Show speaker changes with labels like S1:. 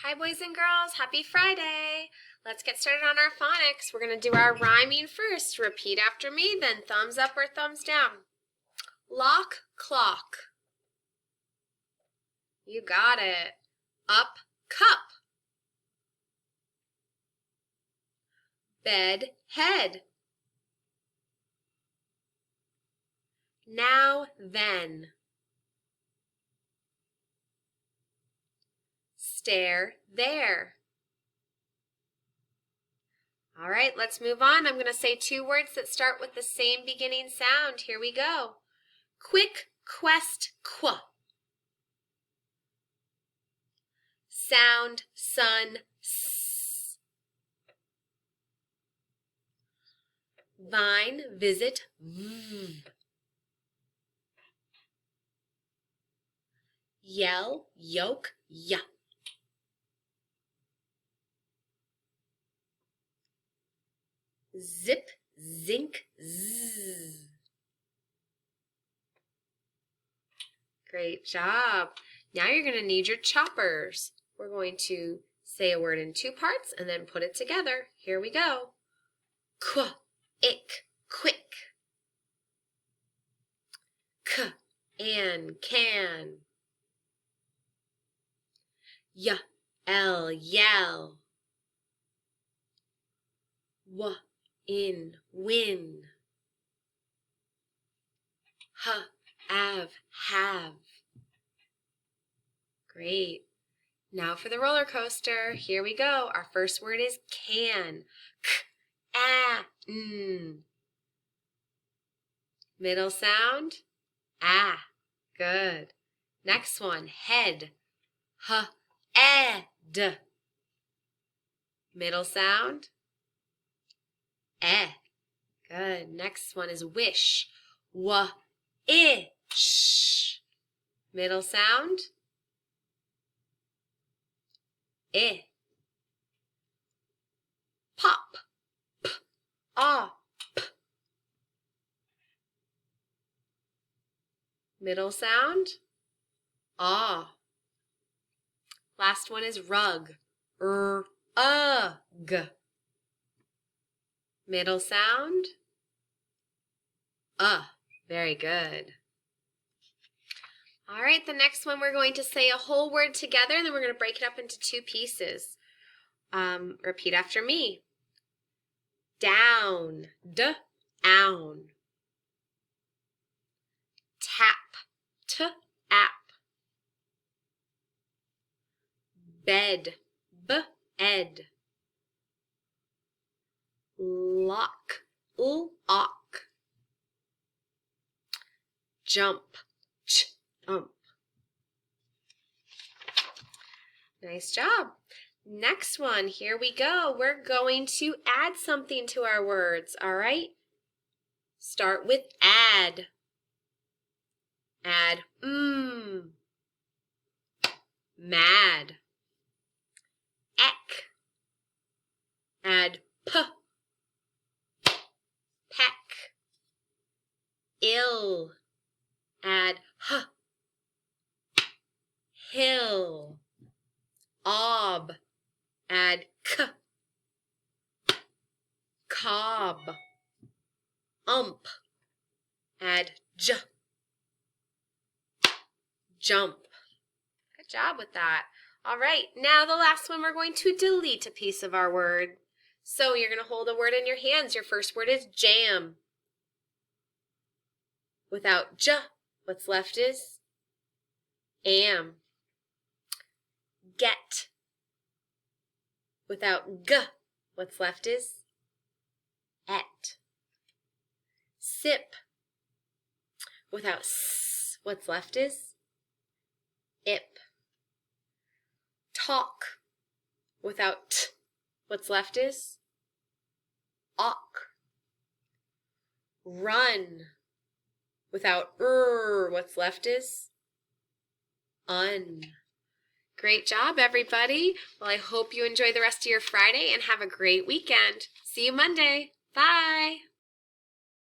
S1: Hi boys and girls, happy Friday! Let's get started on our phonics. We're going to do our rhyming first. Repeat after me, then thumbs up or thumbs down. Lock, clock. You got it. Up, cup. Bed, head. Now, then. Stare, there. All right, let's move on. I'm going to say two words that start with the same beginning sound. Here we go. Quick, quest, qua. Sound, sun, s. Vine, visit, v. Yell, yoke, ya. Zip, zinc, zzz. Great job. Now you're going to need your choppers. We're going to say a word in two parts and then put it together. Here we go. Qu, ick, quick. K, and, can. Y, l, yell. W, in, win. H, av, have. Great. Now for the roller coaster. Here we go. Our first word is can. K, a, n. Middle sound, ah. Good. Next one, head. H, e, d. Middle sound, eh. Good. Next one is wish. W, I, sh. Middle sound, I. Pop. P, ah, p. Middle sound, ah. Last one is rug. Ug. Middle sound, very good. All right, the next one we're going to say a whole word together and then we're going to break it up into two pieces. Repeat after me. Down, d-own. Tap, t-ap. Bed, b-ed. Lock, l-ock. Jump, ch-ump. Nice job. Next one, here we go. We're going to add something to our words, all right? Start with add. Add, mad. Eck. Add, p. Peck. Ill. Add, h. Hill. Ob. Add, k. Cob. Ump. Add, j. Jump. Good job with that. All right, now the last one, we're going to delete a piece of our word. So you're going to hold a word in your hands. Your first word is jam. Without j, what's left is am. Get. Without g, what's left is et. Sip. Without s, what's left is ip. Talk. Without t, what's left is awk. Run. Without what's left is un. Great job, everybody. Well, I hope you enjoy the rest of your Friday and have a great weekend. See you Monday. Bye.